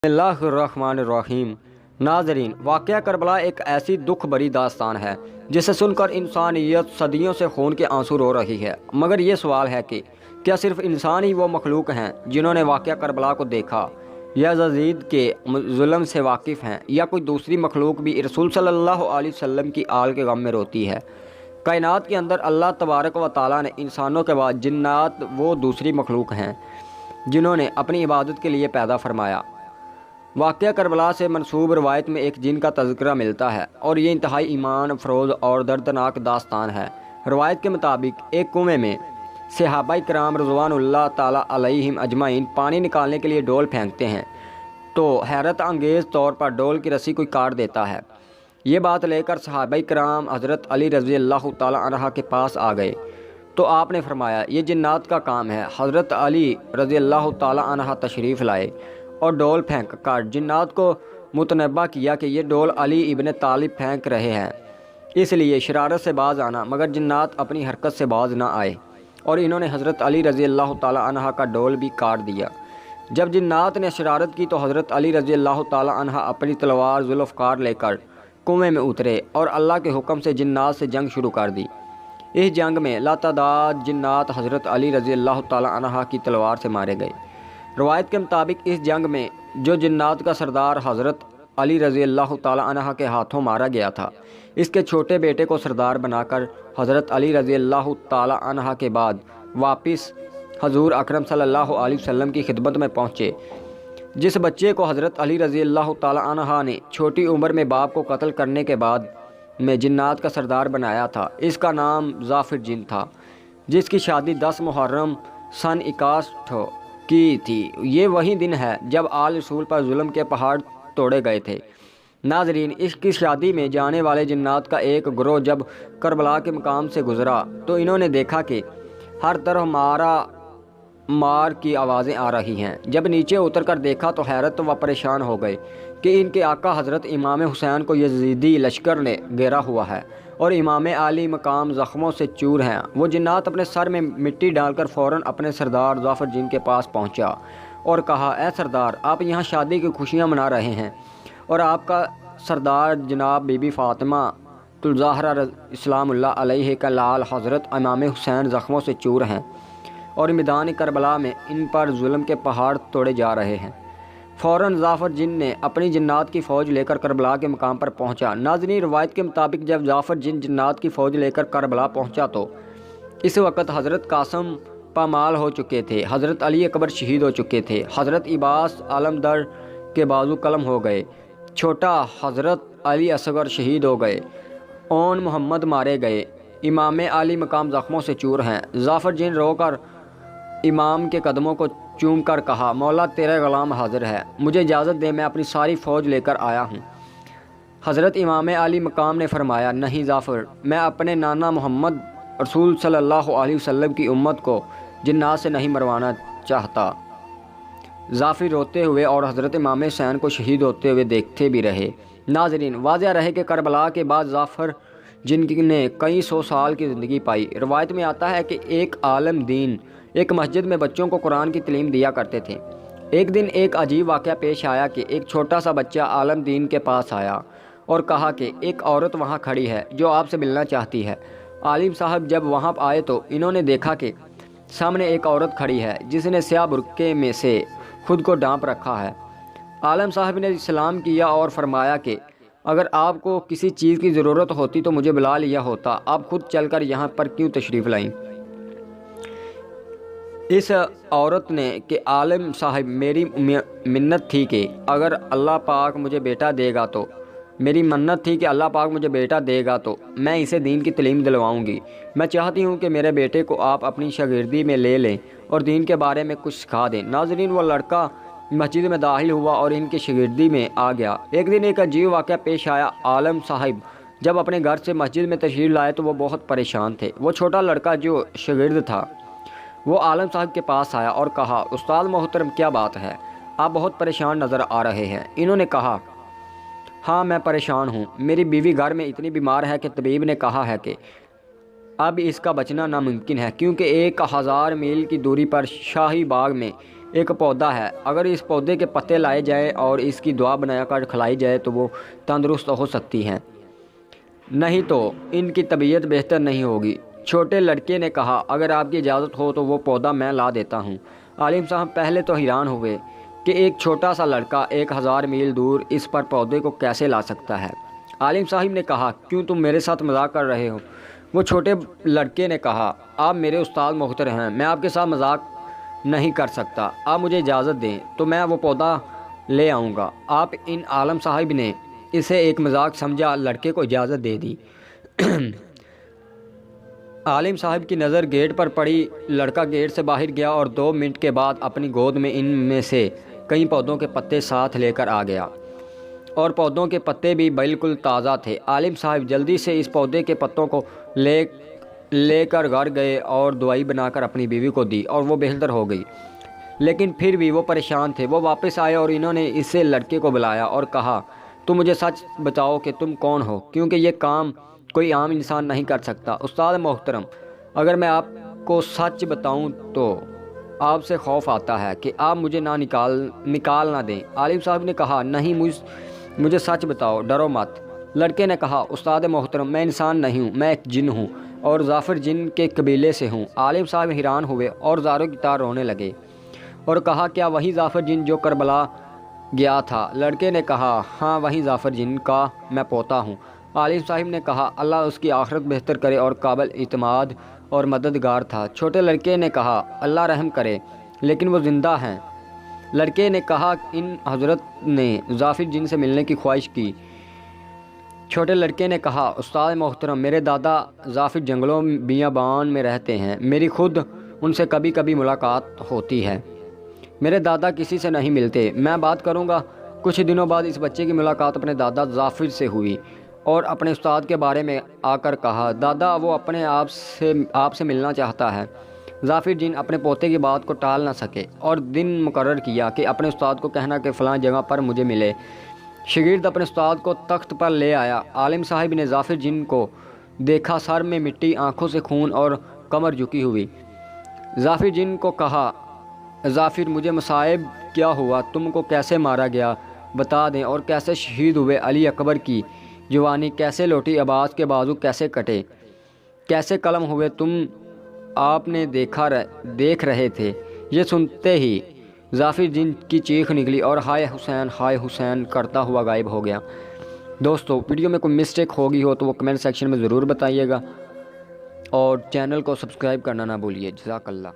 بسم اللہ الرحمن الرحیم۔ ناظرین، واقعہ کربلا ایک ایسی دکھ بری داستان ہے جسے سن کر انسانیت صدیوں سے خون کے آنسو رو رہی ہے، مگر یہ سوال ہے کہ کیا صرف انسان ہی وہ مخلوق ہیں جنہوں نے واقعہ کربلا کو دیکھا یا یزید کے ظلم سے واقف ہیں، یا کوئی دوسری مخلوق بھی رسول صلی اللہ علیہ وسلم کی آل کے غم میں روتی ہے؟ کائنات کے اندر اللہ تبارک و تعالیٰ نے انسانوں کے بعد جنات وہ دوسری مخلوق ہیں جنہوں نے اپنی عبادت کے لیے پیدا فرمایا۔ واقعہ کربلا سے منسوب روایت میں ایک جن کا تذکرہ ملتا ہے اور یہ انتہائی ایمان افروز اور دردناک داستان ہے۔ روایت کے مطابق ایک کنویں میں صحابہ کرام رضوان اللہ تعالیٰ علیہم اجمعین پانی نکالنے کے لیے ڈول پھینکتے ہیں تو حیرت انگیز طور پر ڈول کی رسی کوئی کاٹ دیتا ہے۔ یہ بات لے کر صحابہ کرام حضرت علی رضی اللہ تعالیٰ عنہ کے پاس آ گئے تو آپ نے فرمایا یہ جنات کا کام ہے۔ حضرت علی رضی اللہ تعالیٰ عنہ تشریف لائے اور ڈول پھینک کر جنات کو متنبہ کیا کہ یہ ڈول علی ابن طالب پھینک رہے ہیں، اس لیے شرارت سے باز آنا، مگر جنات اپنی حرکت سے باز نہ آئے اور انہوں نے حضرت علی رضی اللہ تعالیٰ عنہ کا ڈول بھی کاٹ دیا۔ جب جنات نے شرارت کی تو حضرت علی رضی اللہ تعالیٰ عنہ اپنی تلوار ذوالفقار لے کر کنویں میں اترے اور اللہ کے حکم سے جنات سے جنگ شروع کر دی۔ اس جنگ میں لاتعداد جنات حضرت علی رضی اللہ تعالیٰ عنہ کی تلوار سے مارے گئے۔ روایت کے مطابق اس جنگ میں جو جنات کا سردار حضرت علی رضی اللہ تعالیٰ عنہ کے ہاتھوں مارا گیا تھا، اس کے چھوٹے بیٹے کو سردار بنا کر حضرت علی رضی اللہ تعالیٰ عنہ کے بعد واپس حضور اکرم صلی اللہ علیہ وسلم کی خدمت میں پہنچے۔ جس بچے کو حضرت علی رضی اللہ تعالیٰ عنہ نے چھوٹی عمر میں باپ کو قتل کرنے کے بعد میں جنات کا سردار بنایا تھا، اس کا نام ظافر جن تھا، جس کی شادی 10 محرم سن 61 کی تھی۔ یہ وہی دن ہے جب آل رسول پر ظلم کے پہاڑ توڑے گئے تھے۔ ناظرین، اس کی شادی میں جانے والے جنات کا ایک گروہ جب کربلا کے مقام سے گزرا تو انہوں نے دیکھا کہ ہر طرف مار کی آوازیں آ رہی ہیں۔ جب نیچے اتر کر دیکھا تو حیرت و پریشان ہو گئے کہ ان کے آقا حضرت امام حسین کو یزیدی لشکر نے گھیرا ہوا ہے اور امام عالی مقام زخموں سے چور ہیں۔ وہ جنات اپنے سر میں مٹی ڈال کر فوراً اپنے سردار ظافر جن کے پاس پہنچا اور کہا، اے سردار، آپ یہاں شادی کی خوشیاں منا رہے ہیں اور آپ کا سردار جناب بی بی فاطمہ الزہرا اسلام اللہ علیہ کا لال حضرت امام حسین زخموں سے چور ہیں اور میدان کربلا میں ان پر ظلم کے پہاڑ توڑے جا رہے ہیں۔ فوراً ظافر جن نے اپنی جنات کی فوج لے کر کربلا کے مقام پر پہنچا۔ ناظرین، روایت کے مطابق جب ظافر جن جنات کی فوج لے کر کربلا پہنچا تو اس وقت حضرت قاسم پامال ہو چکے تھے، حضرت علی اکبر شہید ہو چکے تھے، حضرت عباس عالمدر کے بازو قلم ہو گئے، چھوٹا حضرت علی اصغر شہید ہو گئے، اون محمد مارے گئے، امام علی مقام زخموں سے چور ہیں۔ ظافر جن رو کر امام کے قدموں کو چوم کر کہا، مولا تیرا غلام حاضر ہے، مجھے اجازت دے، میں اپنی ساری فوج لے کر آیا ہوں۔ حضرت امام علی مقام نے فرمایا، نہیں ظافر، میں اپنے نانا محمد رسول صلی اللہ علیہ وسلم کی امت کو جنات سے نہیں مروانا چاہتا۔ ظافر روتے ہوئے اور حضرت امام حسین کو شہید ہوتے ہوئے دیکھتے بھی رہے۔ ناظرین، واضح رہے کہ کربلا کے بعد ظافر جن نے کئی 100 سال کی زندگی پائی۔ روایت میں آتا ہے کہ ایک عالم دین ایک مسجد میں بچوں کو قرآن کی تعلیم دیا کرتے تھے۔ ایک دن ایک عجیب واقعہ پیش آیا کہ ایک چھوٹا سا بچہ عالم دین کے پاس آیا اور کہا کہ ایک عورت وہاں کھڑی ہے جو آپ سے ملنا چاہتی ہے۔ عالم صاحب جب وہاں آئے تو انہوں نے دیکھا کہ سامنے ایک عورت کھڑی ہے جس نے سیاہ برقعے میں سے خود کو ڈھانپ رکھا ہے۔ عالم صاحب نے سلام کیا اور فرمایا کہ اگر آپ کو کسی چیز کی ضرورت ہوتی تو مجھے بلا لیا ہوتا، آپ خود چل کر یہاں پر کیوں تشریف لائیں؟ اس عورت نے کہ عالم صاحب، میری منت تھی کہ اگر اللہ پاک مجھے بیٹا دے گا تو میں اسے دین کی تعلیم دلواؤں گی۔ میں چاہتی ہوں کہ میرے بیٹے کو آپ اپنی شاگردی میں لے لیں اور دین کے بارے میں کچھ سکھا دیں۔ ناظرین، وہ لڑکا مسجد میں داخل ہوا اور ان کی شاگردی میں آ گیا۔ ایک دن ایک عجیب واقعہ پیش آیا۔ عالم صاحب جب اپنے گھر سے مسجد میں تشریف لائے تو وہ بہت پریشان تھے۔ وہ چھوٹا لڑکا جو شاگرد تھا وہ عالم صاحب کے پاس آیا اور کہا، استاد محترم، کیا بات ہے؟ آپ بہت پریشان نظر آ رہے ہیں۔ انہوں نے کہا، ہاں میں پریشان ہوں، میری بیوی گھر میں اتنی بیمار ہے کہ طبیب نے کہا ہے کہ اب اس کا بچنا ناممکن ہے، کیونکہ 1000 میل کی دوری پر شاہی باغ میں ایک پودا ہے، اگر اس پودے کے پتے لائے جائیں اور اس کی دوا بنا کر کھلائی جائے تو وہ تندرست ہو سکتی ہیں، نہیں تو ان کی طبیعت بہتر نہیں ہوگی۔ چھوٹے لڑکے نے کہا اگر آپ کی اجازت ہو تو وہ پودا میں لا دیتا ہوں۔ عالم صاحب پہلے تو حیران ہوئے کہ ایک چھوٹا سا لڑکا 1000 میل دور اس پر پودے کو کیسے لا سکتا ہے۔ عالم صاحب نے کہا کیوں تم میرے ساتھ مذاق کر رہے ہو؟ وہ چھوٹے لڑکے نے کہا آپ میرے استاد محترم ہیں، میں آپ کے ساتھ مذاق نہیں کر سکتا، آپ مجھے اجازت دیں تو میں وہ پودا لے آؤں گا۔ آپ ان عالم صاحب نے اسے ایک مذاق سمجھا، لڑکے کو اجازت دے دی۔ عالم صاحب کی نظر گیٹ پر پڑی، لڑکا گیٹ سے باہر گیا اور 2 منٹ کے بعد اپنی گود میں ان میں سے کئی پودوں کے پتے ساتھ لے کر آ گیا، اور پودوں کے پتے بھی بالکل تازہ تھے۔ عالم صاحب جلدی سے اس پودے کے پتوں کو لے کر گھر گئے اور دوائی بنا کر اپنی بیوی کو دی اور وہ بہتر ہو گئی، لیکن پھر بھی وہ پریشان تھے۔ وہ واپس آئے اور انہوں نے اسے لڑکے کو بلایا اور کہا تم مجھے سچ بتاؤ کہ تم کون ہو، کیونکہ یہ کام کوئی عام انسان نہیں کر سکتا۔ استاد محترم، اگر میں آپ کو سچ بتاؤں تو آپ سے خوف آتا ہے کہ آپ مجھے نکال نہ دیں۔ عالم صاحب نے کہا نہیں، مجھے سچ بتاؤ، ڈرو مت۔ لڑکے نے کہا استاد محترم، میں انسان نہیں ہوں، میں ایک جن ہوں اور ظافر جن کے قبیلے سے ہوں۔ عالم صاحب حیران ہوئے اور زاروں کی طرح رونے لگے اور کہا کیا وہی ظافر جن جو کربلا گیا تھا؟ لڑکے نے کہا ہاں، وہی ظافر جن کا میں پوتا ہوں۔ عالم صاحب نے کہا اللہ اس کی آخرت بہتر کرے اور قابل اعتماد اور مددگار تھا۔ چھوٹے لڑکے نے کہا اللہ رحم کرے، لیکن وہ زندہ ہیں۔ لڑکے نے کہا ان حضرت نے ظافر جن سے ملنے کی خواہش کی۔ چھوٹے لڑکے نے کہا استاد محترم، میرے دادا ظافر جنگلوں بیابان میں رہتے ہیں، میری خود ان سے کبھی کبھی ملاقات ہوتی ہے۔ میرے دادا کسی سے نہیں ملتے، میں بات کروں گا۔ کچھ دنوں بعد اس بچے کی ملاقات اپنے دادا ظافر سے ہوئی اور اپنے استاد کے بارے میں آ کر کہا دادا وہ اپنے آپ سے ملنا چاہتا ہے۔ ظافر جن اپنے پوتے کی بات کو ٹال نہ سکے اور دن مقرر کیا کہ اپنے استاد کو کہنا کہ فلاں جگہ پر مجھے ملے۔ شاگرد اپنے استاد کو تخت پر لے آیا۔ عالم صاحب نے ظافر جن کو دیکھا، سر میں مٹی، آنکھوں سے خون اور کمر جھکی ہوئی۔ ظافر جن کو کہا ظافر مجھے مصائب کیا ہوا، تم کو کیسے مارا گیا بتا دیں، اور کیسے شہید ہوئے؟ علی اکبر کی جوانی کیسے لوٹی؟ عباس کے بازو کیسے کٹے؟ کیسے قلم ہوئے؟ تم آپ نے دیکھ رہے تھے۔ یہ سنتے ہی ظافر جن کی چیخ نکلی اور ہائے حسین کرتا ہوا غائب ہو گیا۔ دوستو ویڈیو میں کوئی مسٹیک ہوگی ہو تو وہ کمنٹ سیکشن میں ضرور بتائیے گا اور چینل کو سبسکرائب کرنا نہ بھولیے۔ جزاک اللہ۔